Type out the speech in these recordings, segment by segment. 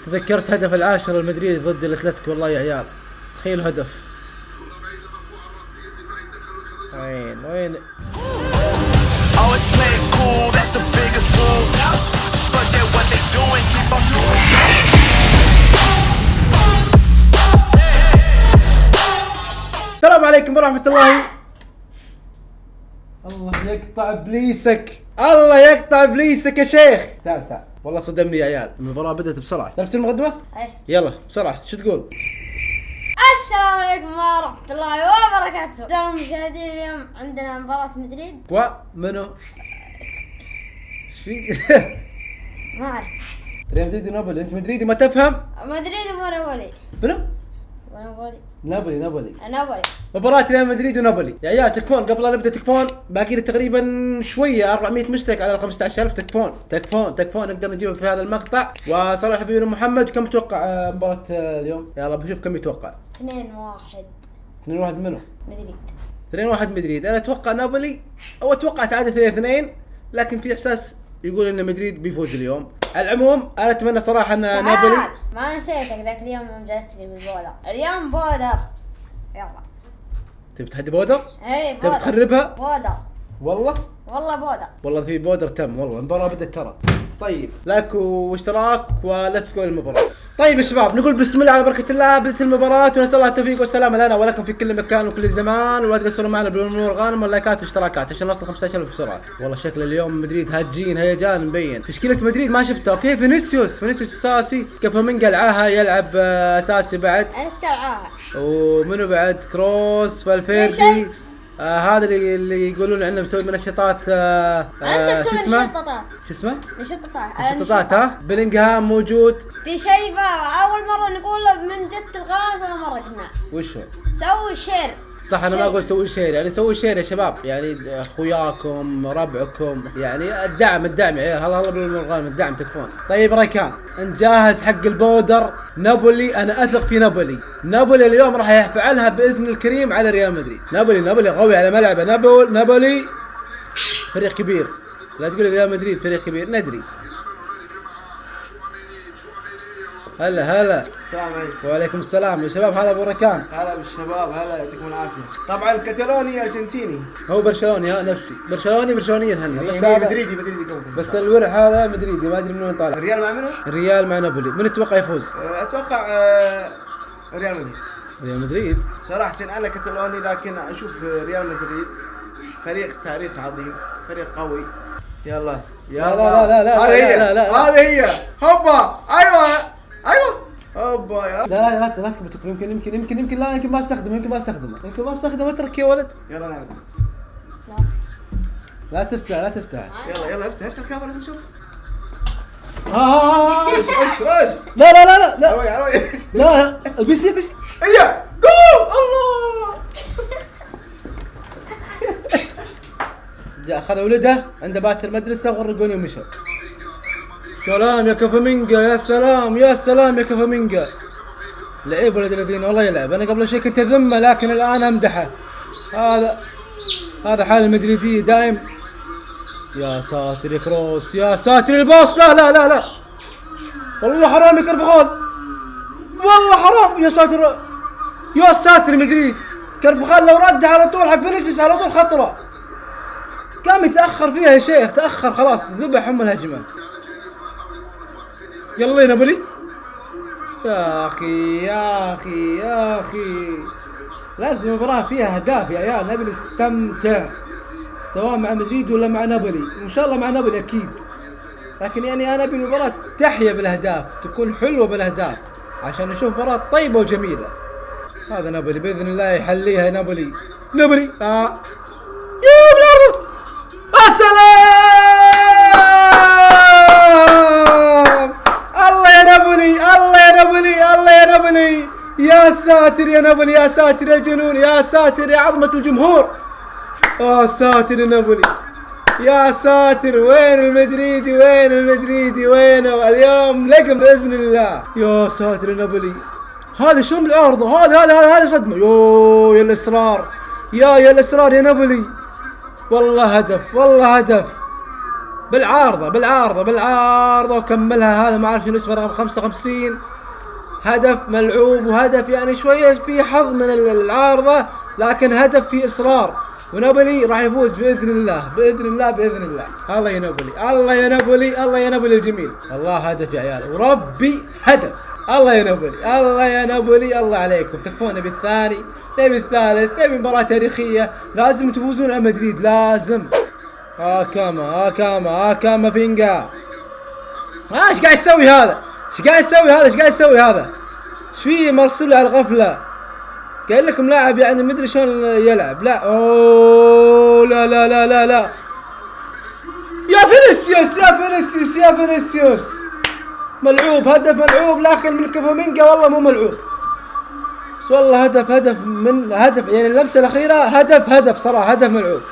تذكرت هدف العاشر المدريد ضد الاتلتيكو والله يا عيال. تخيل هدف. وين السلام عليكم ورحمة الله. الله يقطع ابليسك، الله يقطع ابليسك يا شيخ. تعال والله صدمني يا عيال. المباراة بدأت بسرعة. تعرفت المقدمة؟ ايه يلا بسرعة شو تقول؟ السلام عليكم ورحمة الله وبركاته. أعزائي المشاهدين، اليوم عندنا مباراة مدريد. منو؟ ايش في؟ ما أعرف. ريال مدريد ونابولي. انت مدريدي ما تفهم؟ مدريد ونابولي. منو؟ نابولي. نابولي. نابولي. مباراة ريال مدريد ونابولي. يا عيال تكفون قبل لا نبدا، تكفون باقي لي تقريبا شويه 400 مشترك على ال 15000. تكفون نقدر نجيبهم في هذا المقطع. وصراحه حبيبنا محمد، كم تتوقع مباراة اليوم؟ يلا بشوف كم يتوقع. 2-1 2-1 منو؟ مدريد. 2-1 مدريد. انا اتوقع نابولي، او اتوقع تعادل 2-2، لكن في احساس يقول ان مدريد بيفوز اليوم. على العموم انا اتمنى صراحه ان نابولي. ما نسيتك ذاك اليوم يوم جلست لي بالبودر. اليوم بودر. يلا تبي تهدي بودر؟ اي تبي بودر. تخربها؟ بودر. والله بودر. والله في بودر تم. والله المباراة بدأت ترى. طيب لايك واشتراك وليتس جو المباراة. طيب يا شباب، نقول بسم الله على بركة الله. بدأت المباراة ونسأل الله التوفيق والسلامة لنا ولكم في كل مكان وكل زمان. ولا تقصروا معنا بالامور الغانم واللايكات والاشتراكات عشان نوصل 15000 بسرعة. والله شكل اليوم مدريد هاجين هيجان مبين. تشكيلة مدريد ما شفتها. اوكي فينيسيوس اساسي، كافامينجا العاهة يلعب اساسي بعد. انت العاهة. ومنو بعد؟ كروس، فالفيردي. هذا اللي يقولون عنه مسوي منشطات. انت تسوي نشططات. شو اسمه؟ نشططات. ها. بلينغهام موجود. في شيء بقى اول مرة نقوله من جد الغالب، ولا مرة قلنا وش هو؟ سوي شير. صح، انا ما اقول سوي شير، يعني سوي شير يا شباب، يعني اخوياكم ربعكم، يعني الدعم يا عيال. هلا بالمرغام الدعم تكفون. طيب رايكان انت جاهز حق البودر؟ نابولي انا اثق في نابولي اليوم راح يفعلها باذن الكريم على ريال مدريد. نابولي قوي على ملعبه. نابولي فريق كبير. لا تقول ريال مدريد فريق كبير، ندري. هلا السلام عليكم. وعليكم السلام يا شباب. هلا ابو ركان. هلا بالشباب، هلا يعطيكم العافيه. طبعا كتالوني ارجنتيني. هو برشلوني. نفسي برشلوني الهني. بس مدريدي بس الورع هذا مدريدي، ما ادري من وين طالع. الريال مع منو؟ الريال مع نابولي. من تتوقع يفوز؟ اتوقع ريال مدريد. صراحه انا كتالوني، لكن اشوف ريال مدريد فريق تاريخ عظيم، فريق قوي. يلا لا هذه هي هوبا. ايوه هوبا يا لا تكبت. يمكن لا، يمكن ما استخدمه. اترك يا ولد. يلا نعم. لا تفتح. يلا افتح الكاميرا نشوف. رش. لا روي. لا البي سي هي جول. الله. جاء اخذ ولده عنده بات المدرسه وغرقوني ومشى. سلام يا كافامينجا، يا سلام يا كافامينجا. لعيب ولد الذين والله يلعب. انا قبل شيء كنت اذمه، لكن الان امدحه. هذا حال المدريدية دايم. يا ساتر يا كروس، يا ساتر الباص. لا والله حرام يا كرفخال، والله حرام. يا ساتر مدريد. كرفخال لو رد على طول حق فينيسيوس على طول خطره. قام يتاخر فيها يا شيخ، تاخر خلاص، ذبح الهجمه. يلا يا نابولي. يا اخي لازم المباراة فيها اهداف يا عيال. نبي نستمتع سواء مع مدريد ولا مع نابولي، وان شاء الله مع نابولي اكيد. لكن يعني انا ابي المباراة تحيا بالاهداف، تكون حلوة بالاهداف عشان نشوف مباراة طيبة وجميلة. هذا نابولي باذن الله يحليها. نابولي يا بالعرض. السلام. الله يا نابولي. يا ساتر يا نابولي، يا ساتر يا جنون، يا ساتر يا عظمة الجمهور. يا ساتر يا نابولي، يا ساتر. وين المدريدي وينه اليوم؟ لقم باذن الله. يا ساتر يا نابولي. هذا شو العارضة؟ هذا صدمة. يا الإصرار، يا الإصرار يا نابولي. والله هدف. بالعارضة وكملها. هذا ما اعرف شنو اسمه، رقم 55. هدف ملعوب وهدف يعني شوية في حظ من العارضة، لكن هدف في إصرار، ونابولي راح يفوز بإذن الله. الله يا نابولي الجميل. الله هدف يا عيال، وربي هدف. الله يا نابولي الله عليكم، تكفون. نبي الثاني، نبي الثالث، نبي مباراة تاريخية، لازم تفوزون على مدريد، لازم. كاما فينجا. ايش قاعد يسوي هذا؟ ايش فيه مرسل على الغفلة؟ قال لكم لاعب يعني مدري شلون يلعب. لا اوه لا يا فينيسيوس ملعوب، هدف ملعوب، لكن من كافامينجا والله مو ملعوب. بس والله هدف يعني اللمسة الأخيرة هدف صراحة، هدف ملعوب.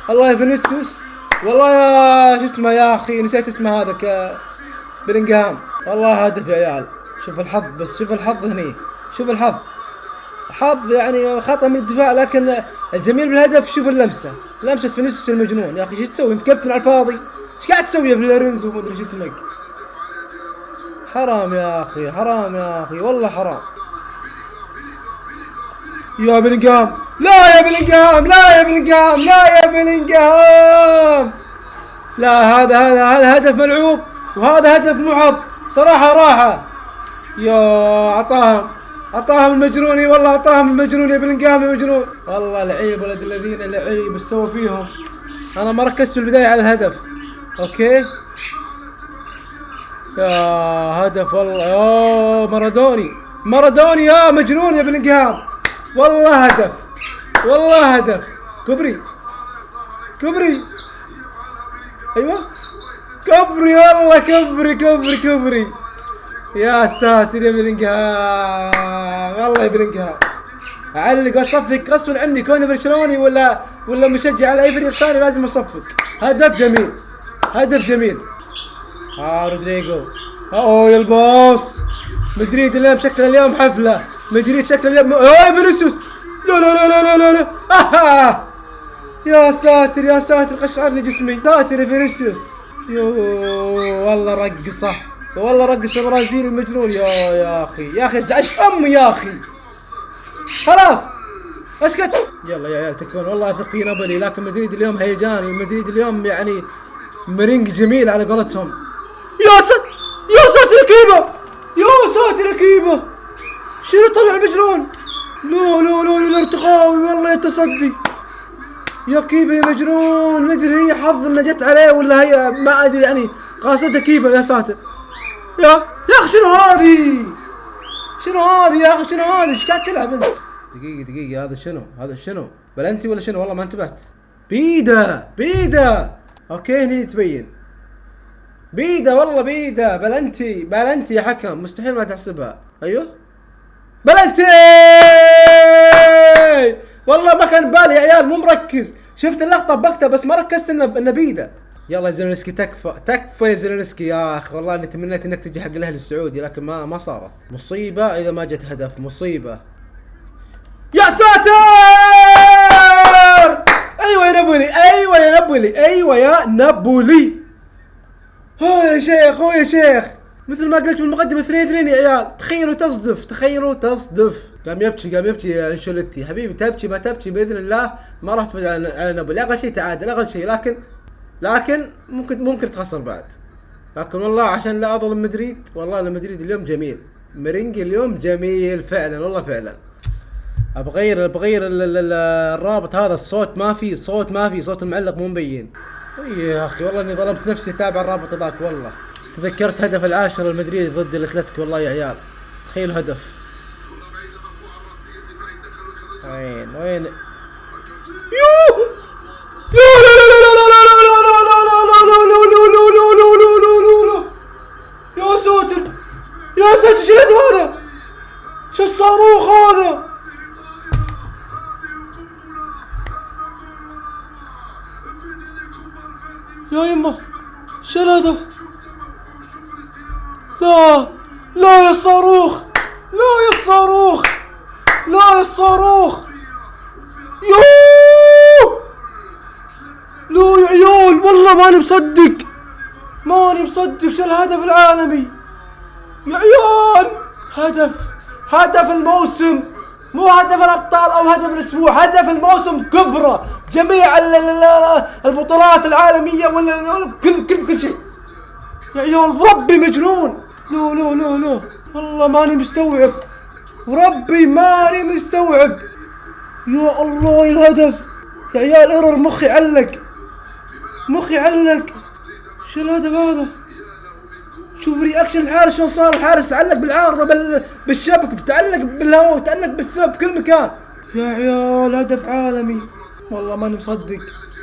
الله يا فينيسيوس، والله يا شو اسمه يا أخي، نسيت اسمه هذا بلينغهام. والله هدف يا عيال. شوف الحظ، بس شوف الحظ هني، شوف الحظ يعني خطأ من الدفاع، لكن الجميل بالهدف شوف اللمسة فينيسيوس المجنون. يا أخي شو تسوي؟ متكبر على الفاضي. ايش قاعد تسوي في لورينزو ومدري شو اسمك؟ حرام يا أخي والله حرام. يا بلينغهام، لا يا بلينغهام، لا هذا هدف ملعوب، وهذا هدف محظ صراحة. راحة يا عطاهم المجنوني، والله عطاهم المجنون يا بلينغهام يا مجنون. والله لعيب ولد الذين، لعيب ايش سوى فيهم. انا ما ركزت في البداية على الهدف. اوكي يا هدف والله، يا مارادوني يا مجنون يا بلينغهام. والله هدف كبري ايوه كبري، والله كبري. يا ساتر يا بلينغهام، والله يا بلينغهام. اعلق واصفق غصبا عني، كوني برشلوني ولا مشجع على اي فريق ثاني لازم اصفق. هدف جميل. رودريجو. يا الباص. مدريد اليوم شكله اليوم حفلة. فينيسيوس. لا يا ساتر قشعرني جسمي. ساتر يا فينيسيوس. والله رقص البرازيل المجنون. يا اخي ازعجت امي يا اخي. خلاص اسكت. يلا يا عيال تكفون، والله اثق في نابولي، لكن مدريد اليوم هيجاني، مدريد اليوم يعني مرينج جميل على قولتهم. يا ساتر كيبه. شنو طلع المجنون؟ لا الارتقاوي، والله يتصدي يا كيبه يا مجنون. مدري هي حظ انها جت عليه ولا هي ما ادري، يعني قاصدها كيبه. يا ساتر يا اخي شنو هذه يا اخي ايش قاعد تلعب انت؟ دقيقة هذا شنو؟ بلنتي ولا شنو؟ والله ما انتبهت. بيدا. اوكي هني تبين بيدا، والله بيدا. بلنتي يا حكم، مستحيل ما تحسبها. ايوه بلنتي، والله ما كان بالي يا عيال، مو مركز. شفت اللقطة بكتة بس ما ركزت انه بيدا. يلا يا زيلينسكي، تكفى يا زيلينسكي يا اخي. والله اني تمنيت انك تجي حق الاهلي السعودي، لكن ما صارت. مصيبة اذا ما جت هدف، مصيبة. يا ساتر. ايوه يا نابولي. هو يا شيخ مثل ما قلت بالمقدمة 2-2 يا عيال. تخيلوا تصدف. قام يبكي انشيلوتي. حبيبي تبكي ما تبكي باذن الله ما راح تفوز على نابولي. اقل شيء تعادل، اقل شيء، لكن ممكن تخسر بعد. لكن والله عشان لا اظلم مدريد، والله المدريد اليوم جميل، مرينجي اليوم جميل فعلا، والله فعلا. ابغير الرابط هذا، الصوت ما في، صوت المعلق مو مبين. يا اخي والله اني ظلمت نفسي اتابع الرابط ذاك. والله تذكرت هدف العاشر المدريد ضد الاتلتيكو. والله يا عيال تخيل هدف. وين يا ساتر شو هذا؟ شو الصاروخ هذا؟ يا يمه شو الهدف؟ لا يا الصاروخ، لا يا عيال والله ماني مصدق. ماني مصدق شو الهدف العالمي يا عيال. هدف الموسم، مو هدف الابطال او هدف الاسبوع، هدف الموسم كبره جميع البطولات العالمية ولا كل شيء يا عيال. ربي مجنون. لا والله ماني مستوعب، وربي ماني مستوعب. يا الله الهدف يا عيال. ايرور، مخي علق. شو الهدف هذا؟ شوف رياكشن الحارس شلون صار. الحارس تعلق بالعارضة بالشبك، بتعلق بالهواء، بتعلق بالسبب بكل مكان. يا عيال هدف عالمي والله ماني مصدق.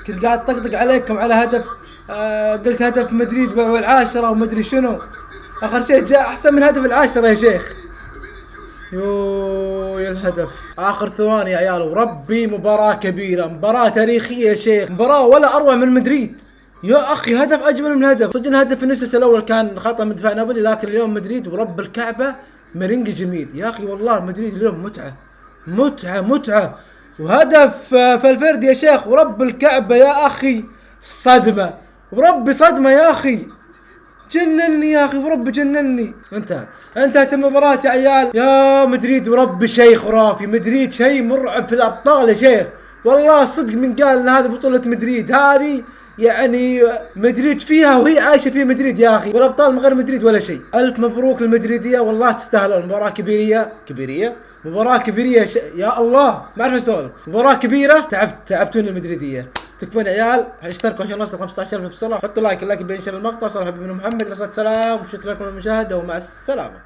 كنت قاعد طقطق عليكم على هدف، قلت هدف مدريد والعاشرة ومدري شنو. اخر شيء جاء احسن من هدف العاشرة يا شيخ. يا الهدف اخر ثواني يا عيال. وربي مباراة كبيرة، مباراة تاريخية يا شيخ، مباراة ولا اروع من مدريد يا اخي. هدف اجمل من هدف. صدق هدف فينيسيوس الاول كان خطأ من دفاع نابولي، لكن اليوم مدريد ورب الكعبة مرنج جميل يا اخي. والله مدريد اليوم متعة. وهدف فالفيردي يا شيخ ورب الكعبة يا اخي صدمة، وربي صدمة يا اخي. جنني يا اخي وربي جنني. انتهت المباراة يا عيال. يا مدريد وربي شيء خرافي. مدريد شيء مرعب في الابطال يا شيخ. والله صدق من قال ان هذه بطولة مدريد، هذه يعني مدريد فيها وهي عايشة في مدريد يا اخي، والابطال من غير مدريد ولا شيء. الف مبروك للمدريدية والله تستاهلون. مباراة كبيرة مباراة كبيرة يا الله ما اعرف اسولف. مباراة كبيرة. تعبتوني المدريدية. تكفون عيال. اشتركوا عشان نوصل 15,000 بسرعة. حطوا لايك بينشر المقطع. صار حبيبنا محمد. رسالة سلام وشكرا لكم للمشاهدة ومع السلامة.